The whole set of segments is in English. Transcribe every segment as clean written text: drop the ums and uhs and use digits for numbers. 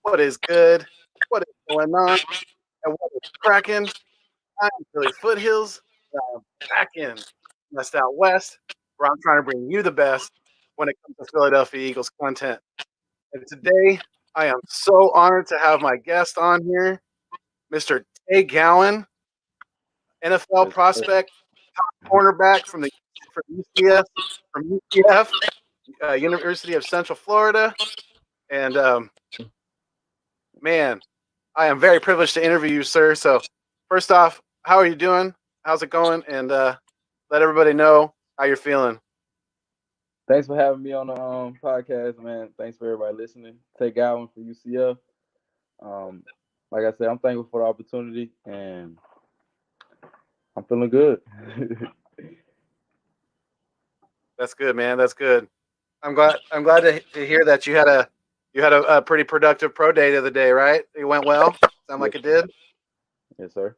What is good? What is going on? And what is cracking? I'm PhillyFoothills. I'm back in West Out West, where I'm trying to bring you the best when it comes to Philadelphia Eagles content. And today, I am so honored to have my guest on here, Mr. Tay Gowan, NFL prospect, top cornerback from UCF, University of Central Florida, and man, I am very privileged to interview you, sir. So, first off, how are you doing? How's it going? And let everybody know how you're feeling. Thanks for having me on the podcast, man. Thanks for everybody listening. Tay Gowan for UCF. Um, like I said, I'm thankful for the opportunity, and I'm feeling good. That's good, man. That's good. I'm glad to hear that you had a pretty productive pro day the other day, right? It went well. Sound like Yes, it did. yes, sir.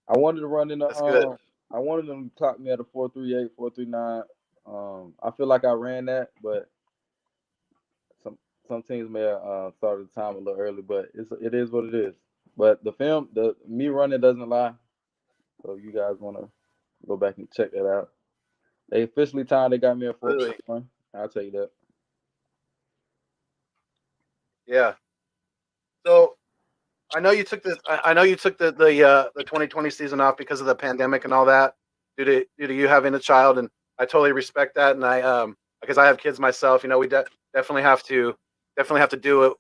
I wanted to run in the. That's good. I wanted them to clock me at a 4.38, 4.39. I feel like I ran that, but some teams may have started the time a little early, but it is what it is. But the me running doesn't lie. So you guys want to go back and check that out. They officially timed. They got me at Absolutely. 4.41. I'll tell you that. Yeah. So I know you took the 2020 season off because of the pandemic and all that, due to you having a child, and I totally respect that. And I because I have kids myself, we definitely have to do it.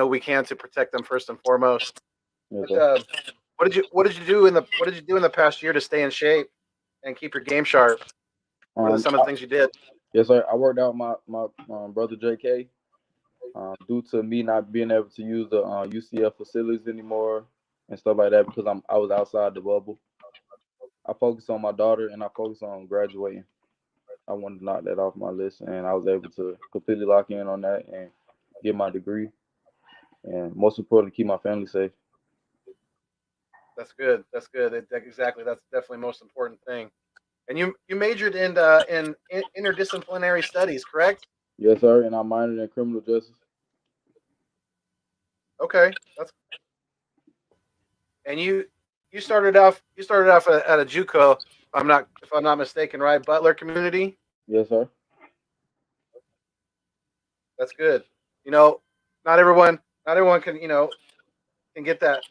We can to protect them first and foremost. Yes, But sir. what did you do in the past year to stay in shape and keep your game sharp? What are Um, some of the things you did? yes, sir. I worked out my brother JK. Due to me not being able to use the UCF facilities anymore and stuff like that because I was outside the bubble. I focused on my daughter and I focused on graduating. I wanted to knock that off my list, and I was able to completely lock in on that and get my degree, and most importantly, keep my family safe. That's good. That's good. Exactly. That's definitely the most important thing. And you majored in interdisciplinary studies, correct? Yes, sir. And I minored in criminal justice. Okay. That's and you started off at a JUCO. If I'm not mistaken, right? Butler Community. Yes, sir. That's good. You know, not everyone can get that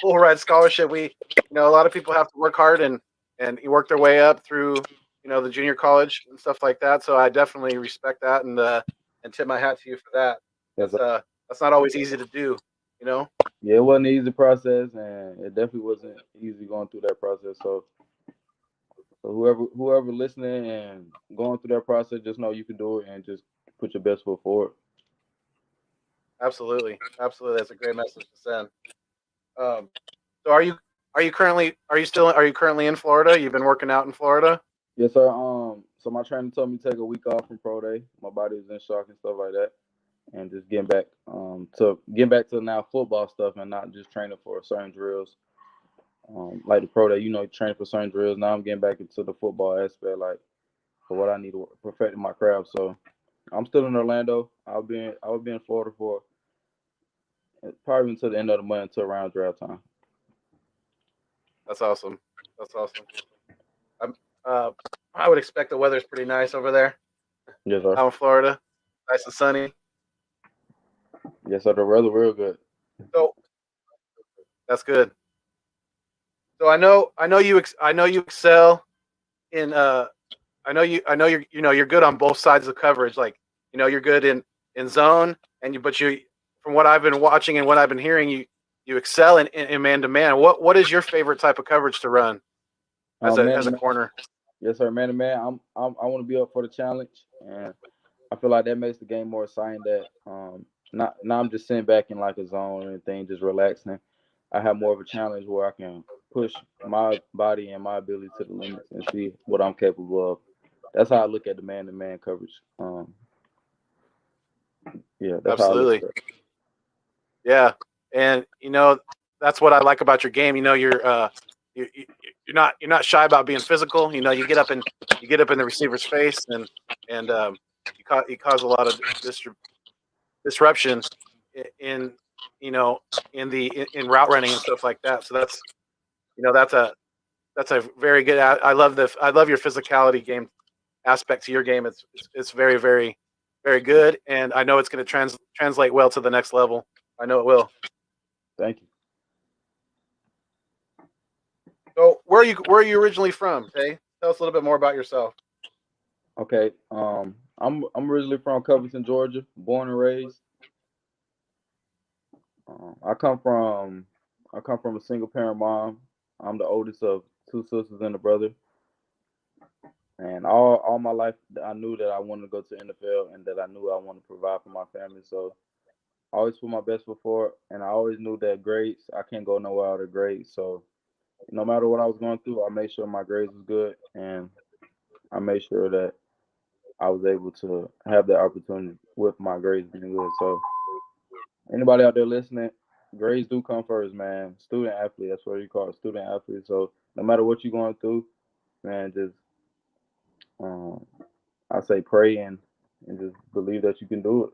full ride scholarship. A lot of people have to work hard and you work their way up through the junior college and stuff like that. So I definitely respect that and tip my hat to you for that. Yes, That's sir. uh that's not always easy to do. You know. Yeah, it wasn't an easy process, and it definitely wasn't easy going through that process. So whoever listening and going through that process, just know you can do it and just put your best foot forward. Absolutely, absolutely. That's a great message to send. Um, so are you currently in Florida? You've been working out in Florida. Yes, sir. So my trainer told me to take a week off from pro day. My body was in shock and stuff like that, and just getting back to now football stuff and not just training for certain drills. Like the pro day, training for certain drills. Now I'm getting back into the football aspect, like for what I need to perfect my craft. So I'm still in Orlando. I'll be in Florida for probably until the end of the month until around draft time. That's awesome. That's awesome. I'm, uh, I would expect the weather's pretty nice over there Yes, sir. out in Florida. Nice and sunny. Yes, sir. The weather real good. So that's good. So I know you excel in I know you're good on both sides of coverage. Like you're good in zone and but you from what I've been watching and what I've been hearing you excel in man to man. What is your favorite type of coverage to run as a Man as to a man. corner? Yes, sir. Man to man. I want to be up for the challenge, and I feel like that makes the game more exciting. That not now I'm just sitting back in like a zone and anything, just relaxing. I have more of a challenge where I can push my body and my ability to the limits and see what I'm capable of. That's how I look at the man to man coverage. Yeah, that's how I look Absolutely. at it. Yeah. And that's what I like about your game. You're not shy about being physical. You get up in the receiver's face and you cause a lot of disruption in you know in route running and stuff like that. So that's that's a very good. I love your physicality game aspect to your game. It's very very good, and I know it's going to translate well to the next level. I know it will. Thank you. So where are you originally from, Tay? Tell us a little bit more about yourself. Okay. I'm originally from Covington, Georgia, born and raised. Um, I come from I come from a single parent mom. I'm the oldest of two sisters and a brother. And all my life, I knew that I wanted to go to NFL and that I knew I wanted to provide for my family. So I always put my best foot forward, and I always knew that grades, I can't go nowhere out of grades. So no matter what I was going through, I made sure my grades was good, and I made sure that I was able to have that opportunity with my grades being good. So anybody out there listening, grades do come first, man. Student athlete, that's what you call it, student athlete. So no matter what you're going through, man, just um, I say pray and just believe that you can do it.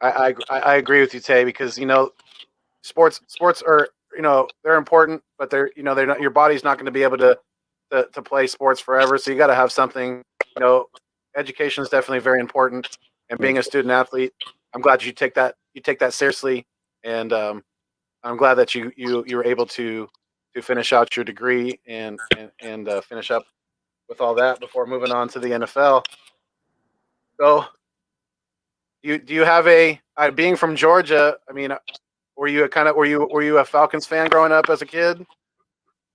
I agree with you, Tay, because sports are they're important, but they're not, your body's not going to be able to play sports forever. So you got to have something. You know, education is definitely very important, and Yes, being a student athlete, I'm glad you take that seriously, and I'm glad that you were able to finish out your degree and finish up with all that before moving on to the NFL. So do you have a being from Georgia? I mean, were you a Falcons fan growing up as a kid?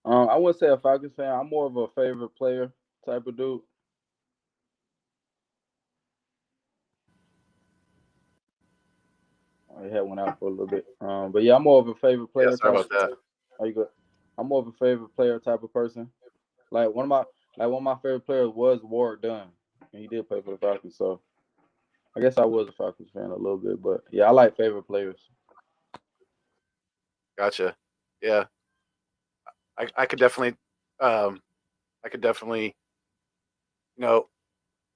I wouldn't say a Falcons fan. I'm more of a favorite player type of dude. I had one out for a little bit. But yeah, I'm more of a favorite Yeah, player sorry type. about that. Are you good? I'm more of a favorite player type of person. Like one of my favorite players was Ward Dunn, and he did play for the Falcons. So I guess I was a Falcons fan a little bit. But yeah, I like favorite players. Gotcha. Yeah, I could definitely, um, I could definitely, you know,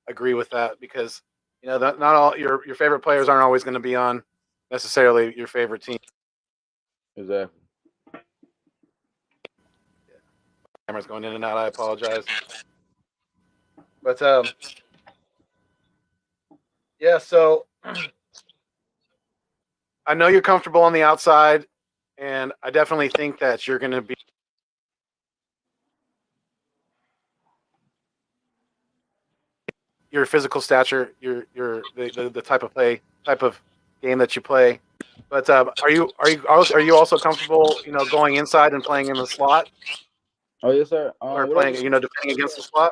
agree with that because not all your favorite players aren't always going to be on necessarily your favorite team. Exactly. Camera's going in and out. I apologize, but yeah. So I know you're comfortable on the outside, and I definitely think that you're going to be your physical stature, the type of game that you play. But are you also comfortable, going inside and playing in the slot Oh yes, sir. or Whatever. playing, defending against the slot?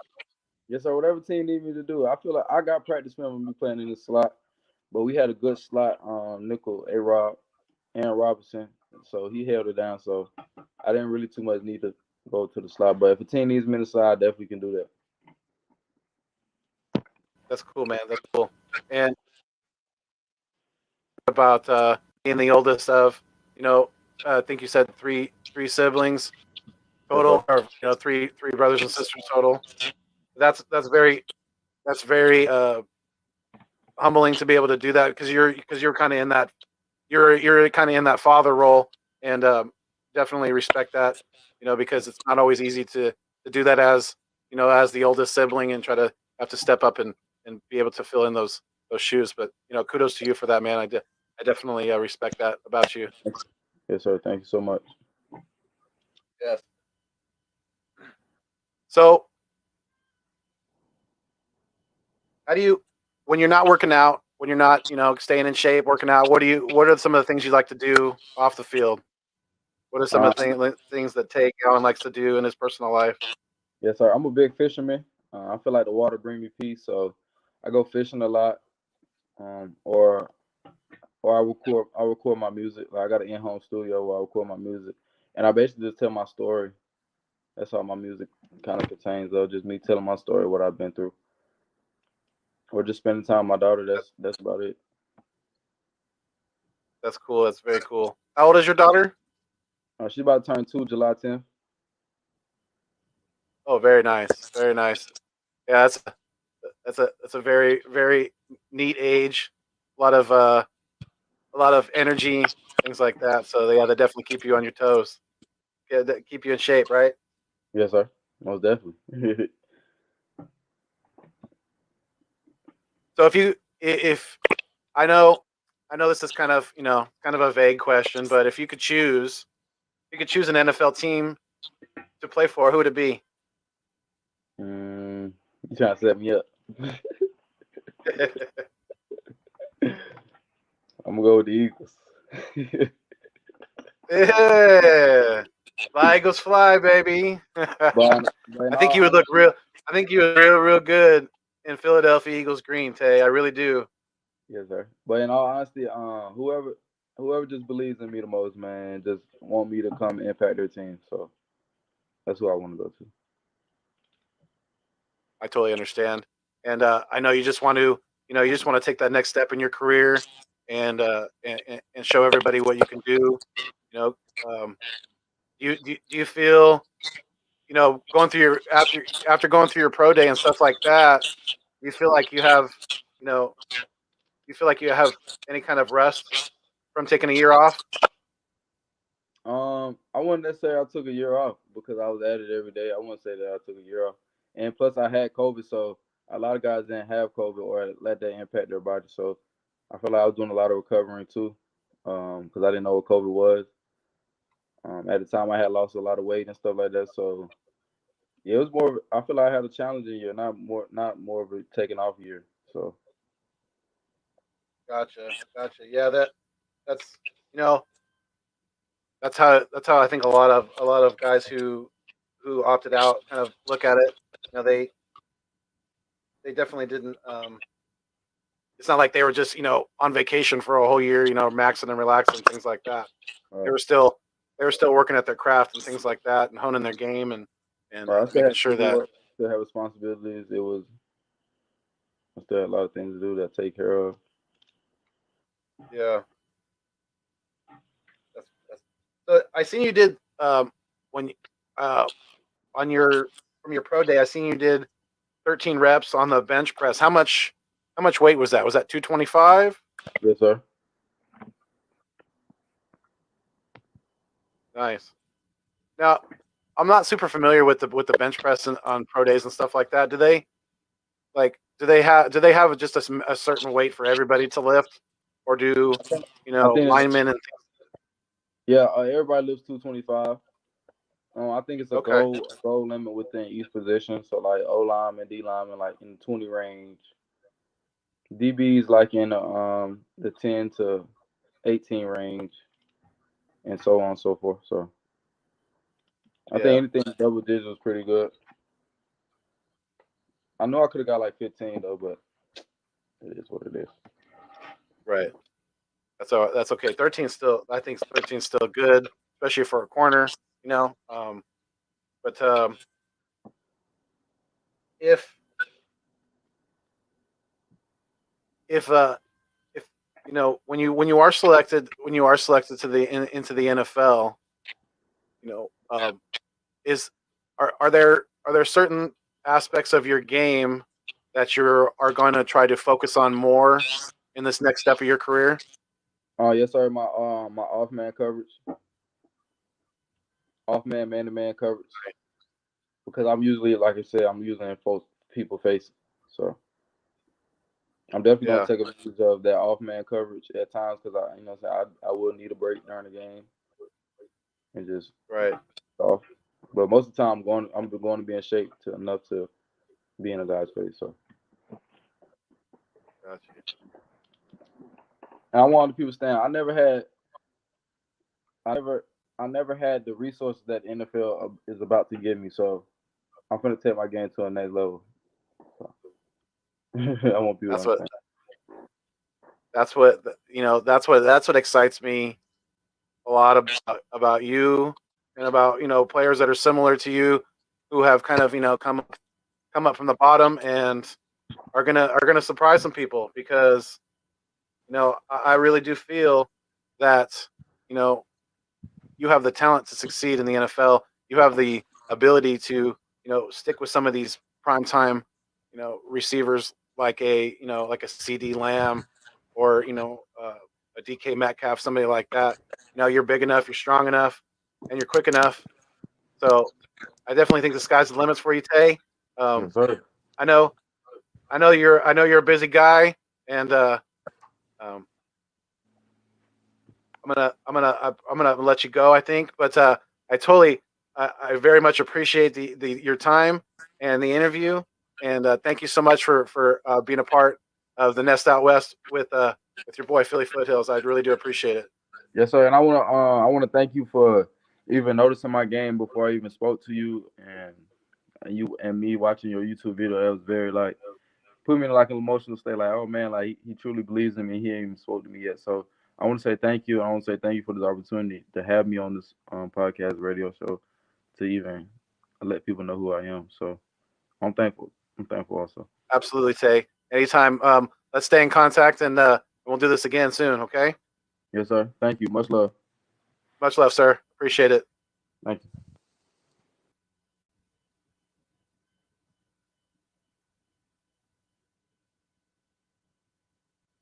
Yes, sir. Whatever team need me to do, I feel like I got practice film with me playing in the slot. But we had a good slot nickel, A Rob, Aaron Robinson. So he held it down. So I didn't really too much need to go to the slot. But if a team needs me in the slot, I definitely can do that. That's cool, man. That's cool. And about being the oldest of, I think you said three siblings Yes, sir. total, or three brothers and sisters total. That's very humbling to be able to do that because you're kind of in that you're kind of in that father role, and definitely respect that. Because it's not always easy to do that as as the oldest sibling and try to have to step up and be able to fill in those shoes. But kudos to you for that, man. I definitely respect that about you. Yes, sir. Thank you so much. Yes. So how do you, when you're not working out, when you're not staying in shape, working out, what are some of the things you like to do off the field? What are some Uh, of the things that Tay Gowan likes to do in his personal life? yes, sir. I'm a big fisherman. I feel like the water bring me peace, so I go fishing a lot. Or I record my music. Like I got an in-home studio where I record my music, and I basically just tell my story. That's all my music kind of contains, though. Just me telling my story, what I've been through, or just spending time with my daughter. That's about it. That's cool. That's very cool. How old is your daughter? She's about to turn 2 July 10th. Oh, very nice. Very nice. Yeah, that's a very very neat age a lot of energy, things like that. So yeah, they definitely keep you on your toes. Yeah, that keep you in shape, right? Yes, sir. Most definitely. So if I know I know this is kind of kind of a vague question, but if you could choose an NFL team to play for, who would it be? You trying to set me up? I'm gonna go with the Eagles. Yeah, fly Eagles fly, baby. But in I think all you would look honesty, real. I think you would real good in Philadelphia Eagles green, Tay. I really do. yes, sir. But in all honesty, whoever just believes in me the most, man, just want me to come impact their team. So that's who I want to go to. I totally understand, and I know you just want to, you just want to take that next step in your career, and show everybody what you can do. You know, um, do you feel, going through your after going through your pro day and stuff like that? Do you feel like you have, you know, you feel like you have any kind of rest from taking a year off? I wouldn't necessarily I took a year off because I was at it every day. I wouldn't say that I took a year off. And plus, I had COVID, so a lot of guys didn't have COVID or let that impact their body. So I feel like I was doing a lot of recovering too, because I didn't know what COVID was. At the time, I had lost a lot of weight and stuff like that. So yeah, it was more. I feel like I had a challenging year, not more of a taking off year. So Gotcha, gotcha. Yeah, that's you know that's how I think a lot of guys who opted out kind of look at it. They definitely didn't. It's not like they were just on vacation for a whole year, maxing and relaxing, things like that. They uh, were still they were still working at their craft and things like that, and honing their game, and I still making had sure to do that work, still have responsibilities. I still had a lot of things to do that I take care of. yeah. That's so I seen you did when uh on your from your pro day. I seen you did 13 reps on the bench press. How much weight was that? Was that 225? Yes, sir. Nice. Now, I'm not super familiar with the bench press on pro days and stuff like that. Do they have just a certain weight for everybody to lift, or do I think it's, linemen and yeah, everybody lives 225. I think it's okay, a goal limit within each position. So like O lineman, D lineman, like in the 20 range. DBs like in the 10 to 18 range, and so on and so forth. So I think yeah, anything double digits was pretty good. I know I could have got like 15 though, but it is what it is. right. That's okay. 13 still, I think 13 still good, especially for a corner. You know, but if if if when you are selected to into the NFL, you know, is are there certain aspects of your game that you are going to try to focus on more in this next step of your career? Yes, sir. My off man coverage, off man to man coverage, because I'm usually like I said, I'm usually in people face. So I'm definitely gonna Yeah, take advantage of that off man coverage at times because I will need a break during the game and just right. off. But most of the time I'm going to be in shape to enough to be in a guy's face. So Gotcha. and I want the people stand. I never I never had the resources that the NFL is about to give me. So I'm gonna take my game to a next level. So I want people to That's what understand. that's what that's what excites me a lot about you, and about players that are similar to you, who have kind of come up from the bottom and are gonna surprise some people, because I really do feel that you know you have the talent to succeed in the NFL. You have the ability to stick with some of these prime time receivers, like a like a CD Lamb, or a DK Metcalf, somebody like that. You're big enough, you're strong enough, and you're quick enough. So I definitely think the sky's the limits for you, Tay. Yes, sir. I know, I know you're a busy guy, and um, I'm gonna let you go, I think, but I very much appreciate the your time and the interview, and thank you so much for being a part of the Nest Out West with your boy Philly Foothills. I really do appreciate it. Yes, sir. And I wanna thank you for even noticing my game before I even spoke to you, and you and me watching your YouTube video. That was very like put me in like an emotional state. Like, oh man, like he truly believes in me. He ain't even spoke to me yet. So I want to say thank you. I want to say thank you for this opportunity to have me on this podcast radio show to even let people know who I am. So I'm thankful. I'm thankful also. Absolutely, Tay. Anytime. Let's stay in contact, and we'll do this again soon. Okay. Yes, sir. Thank you. Much love. Much love, sir. Appreciate it. Thank you.